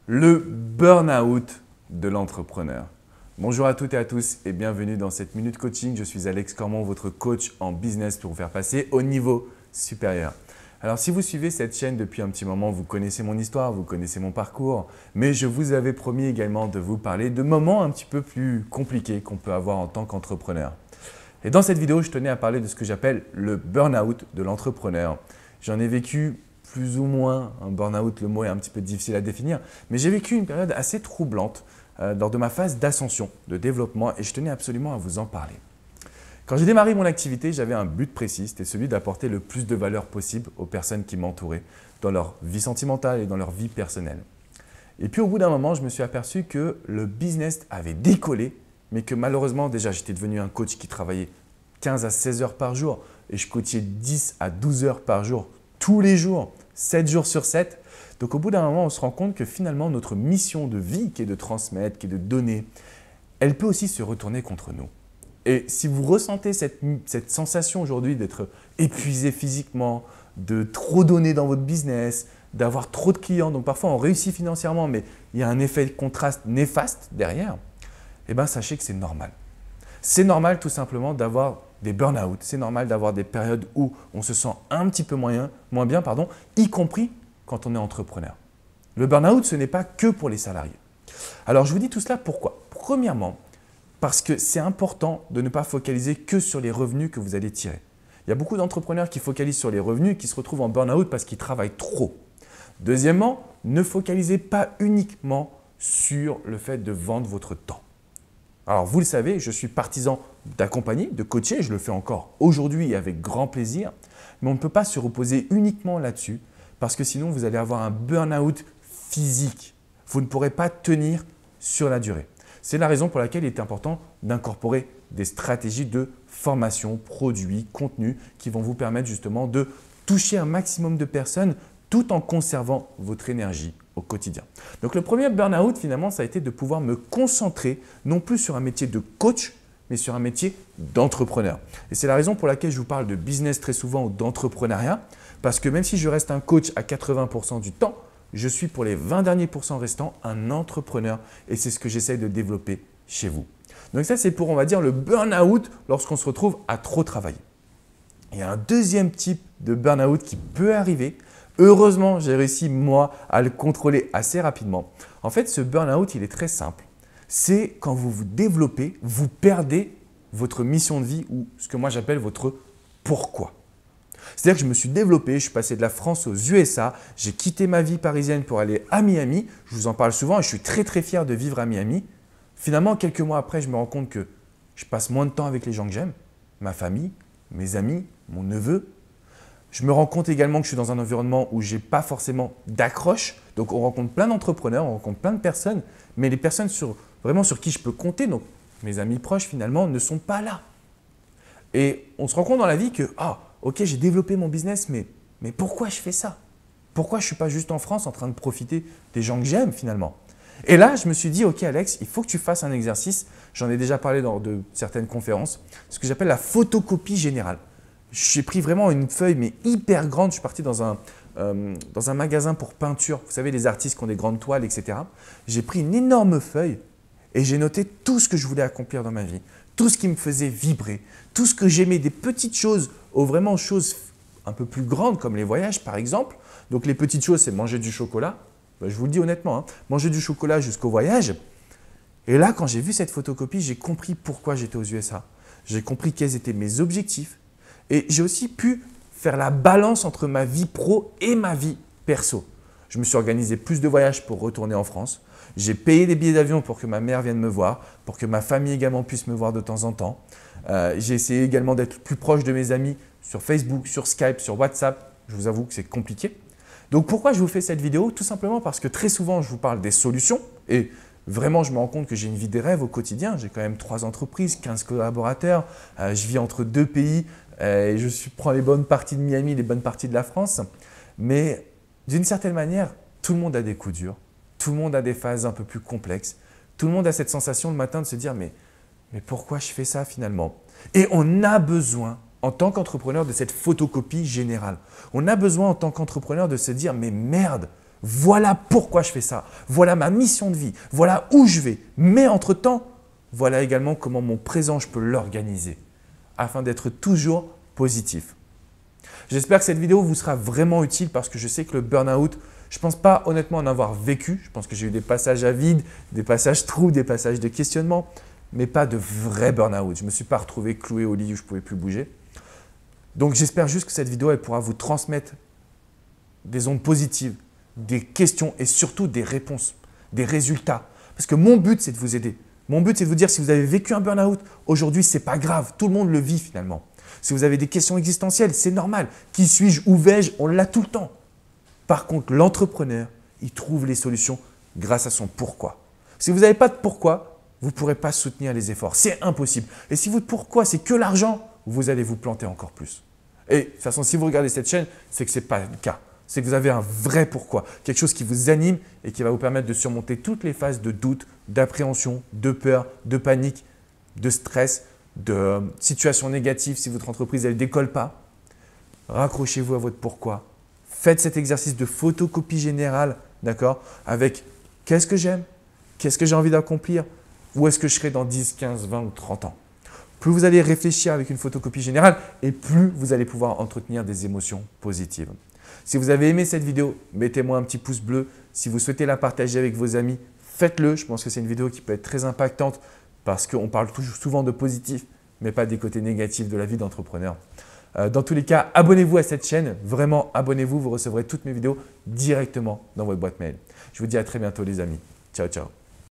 Le burn-out de l'entrepreneur. Bonjour à toutes et à tous et bienvenue dans cette Minute Coaching. Je suis Alex Cormon, votre coach en business pour vous faire passer au niveau supérieur. Alors si vous suivez cette chaîne depuis un petit moment, vous connaissez mon histoire, vous connaissez mon parcours, mais je vous avais promis également de vous parler de moments un petit peu plus compliqués qu'on peut avoir en tant qu'entrepreneur. Et dans cette vidéo, je tenais à parler de ce que j'appelle le burn-out de l'entrepreneur. J'en ai vécu plus ou moins un burn-out, le mot est un petit peu difficile à définir, mais j'ai vécu une période assez troublante lors de ma phase d'ascension, de développement, et je tenais absolument à vous en parler. Quand j'ai démarré mon activité, j'avais un but précis, c'était celui d'apporter le plus de valeur possible aux personnes qui m'entouraient, dans leur vie sentimentale et dans leur vie personnelle. Et puis au bout d'un moment, je me suis aperçu que le business avait décollé, mais que malheureusement, déjà, j'étais devenu un coach qui travaillait 15 à 16 heures par jour et je coachais 10 à 12 heures par jour, tous les jours, 7 jours sur 7. Donc au bout d'un moment, on se rend compte que finalement, notre mission de vie, qui est de transmettre, qui est de donner, elle peut aussi se retourner contre nous. Et si vous ressentez cette sensation aujourd'hui d'être épuisé physiquement, de trop donner dans votre business, d'avoir trop de clients, donc parfois on réussit financièrement, mais il y a un effet de contraste néfaste derrière, eh bien sachez que c'est normal. C'est normal tout simplement d'avoir des burn-out, c'est normal d'avoir des périodes où on se sent un petit peu moins bien, y compris quand on est entrepreneur. Le burn-out, ce n'est pas que pour les salariés. Alors je vous dis tout cela pourquoi? Premièrement, parce que c'est important de ne pas focaliser que sur les revenus que vous allez tirer. Il y a beaucoup d'entrepreneurs qui focalisent sur les revenus et qui se retrouvent en burn-out parce qu'ils travaillent trop. Deuxièmement, ne focalisez pas uniquement sur le fait de vendre votre temps. Alors vous le savez, je suis partisan d'accompagner, de coacher, je le fais encore aujourd'hui et avec grand plaisir, mais on ne peut pas se reposer uniquement là-dessus parce que sinon vous allez avoir un burn-out physique. Vous ne pourrez pas tenir sur la durée. C'est la raison pour laquelle il est important d'incorporer des stratégies de formation, produits, contenus qui vont vous permettre justement de toucher un maximum de personnes tout en conservant votre énergie au quotidien. Donc le premier burn-out finalement, ça a été de pouvoir me concentrer non plus sur un métier de coach, mais sur un métier d'entrepreneur. Et c'est la raison pour laquelle je vous parle de business très souvent ou d'entrepreneuriat, parce que même si je reste un coach à 80% du temps, je suis pour les 20 derniers pourcents restants un entrepreneur et c'est ce que j'essaie de développer chez vous. Donc ça, c'est pour, on va dire, le burn-out lorsqu'on se retrouve à trop travailler. Il y a un deuxième type de burn-out qui peut arriver. Heureusement, j'ai réussi, moi, à le contrôler assez rapidement. En fait, ce burn-out, il est très simple. C'est quand vous vous développez, vous perdez votre mission de vie ou ce que moi j'appelle votre pourquoi. C'est-à-dire que je me suis développé, je suis passé de la France aux USA, j'ai quitté ma vie parisienne pour aller à Miami. Je vous en parle souvent et je suis très très fier de vivre à Miami. Finalement, quelques mois après, je me rends compte que je passe moins de temps avec les gens que j'aime, ma famille, mes amis, mon neveu. Je me rends compte également que je suis dans un environnement où je n'ai pas forcément d'accroche. Donc, on rencontre plein d'entrepreneurs, on rencontre plein de personnes, mais les personnes vraiment sur qui je peux compter, donc mes amis proches finalement, ne sont pas là. Et on se rend compte dans la vie que, ok, j'ai développé mon business, mais pourquoi je fais ça? Pourquoi je ne suis pas juste en France en train de profiter des gens que j'aime finalement? Et là, je me suis dit, ok Alex, il faut que tu fasses un exercice, j'en ai déjà parlé dans de certaines conférences, ce que j'appelle la photocopie générale. J'ai pris vraiment une feuille, mais hyper grande. Je suis parti dans un magasin pour peinture. Vous savez, les artistes qui ont des grandes toiles, etc. J'ai pris une énorme feuille et j'ai noté tout ce que je voulais accomplir dans ma vie, tout ce qui me faisait vibrer, tout ce que j'aimais, des petites choses aux vraiment choses un peu plus grandes comme les voyages, par exemple. Donc, les petites choses, c'est manger du chocolat. Ben, je vous le dis honnêtement, manger du chocolat jusqu'au voyage. Et là, quand j'ai vu cette photocopie, j'ai compris pourquoi j'étais aux USA. J'ai compris quels étaient mes objectifs. Et j'ai aussi pu faire la balance entre ma vie pro et ma vie perso. Je me suis organisé plus de voyages pour retourner en France. J'ai payé des billets d'avion pour que ma mère vienne me voir, pour que ma famille également puisse me voir de temps en temps. J'ai essayé également d'être plus proche de mes amis sur Facebook, sur Skype, sur WhatsApp. Je vous avoue que c'est compliqué. Donc pourquoi je vous fais cette vidéo? Tout simplement parce que très souvent, je vous parle des solutions et vraiment, je me rends compte que j'ai une vie des rêves au quotidien. J'ai quand même 3 entreprises, 15 collaborateurs. Je vis entre 2 pays. Et prends les bonnes parties de Miami, les bonnes parties de la France. Mais d'une certaine manière, tout le monde a des coups durs. Tout le monde a des phases un peu plus complexes. Tout le monde a cette sensation le matin de se dire mais pourquoi je fais ça finalement? Et on a besoin en tant qu'entrepreneur de cette photocopie générale. On a besoin en tant qu'entrepreneur de se dire mais merde, Voilà pourquoi je fais ça. Voilà ma mission de vie. Voilà où je vais. Mais entre-temps, voilà également comment mon présent, je peux l'organiser afin d'être toujours positif. J'espère que cette vidéo vous sera vraiment utile parce que je sais que le burn-out, je ne pense pas honnêtement en avoir vécu. Je pense que j'ai eu des passages à vide, des passages trous, des passages de questionnement, mais pas de vrai burn-out. Je ne me suis pas retrouvé cloué au lit où je ne pouvais plus bouger. Donc j'espère juste que cette vidéo elle pourra vous transmettre des ondes positives, des questions et surtout des réponses, des résultats. Parce que mon but, c'est de vous aider. Mon but, c'est de vous dire si vous avez vécu un burn-out, aujourd'hui, ce n'est pas grave. Tout le monde le vit finalement. Si vous avez des questions existentielles, c'est normal. Qui suis-je? Où vais-je? On l'a tout le temps. Par contre, l'entrepreneur, il trouve les solutions grâce à son pourquoi. Si vous n'avez pas de pourquoi, vous ne pourrez pas soutenir les efforts. C'est impossible. Et si votre pourquoi, c'est que l'argent, vous allez vous planter encore plus. Et de toute façon, si vous regardez cette chaîne, c'est que ce n'est pas le cas. C'est que vous avez un vrai pourquoi, quelque chose qui vous anime et qui va vous permettre de surmonter toutes les phases de doute, d'appréhension, de peur, de panique, de stress, de situations négatives si votre entreprise ne décolle pas. Raccrochez-vous à votre pourquoi. Faites cet exercice de photocopie générale, d'accord, avec qu'est-ce que j'aime, qu'est-ce que j'ai envie d'accomplir, où est-ce que je serai dans 10, 15, 20 ou 30 ans. Plus vous allez réfléchir avec une photocopie générale et plus vous allez pouvoir entretenir des émotions positives. Si vous avez aimé cette vidéo, mettez-moi un petit pouce bleu. Si vous souhaitez la partager avec vos amis, faites-le. Je pense que c'est une vidéo qui peut être très impactante parce qu'on parle toujours souvent de positif, mais pas des côtés négatifs de la vie d'entrepreneur. Dans tous les cas, abonnez-vous à cette chaîne. Vraiment, abonnez-vous. Vous recevrez toutes mes vidéos directement dans votre boîte mail. Je vous dis à très bientôt les amis. Ciao, ciao.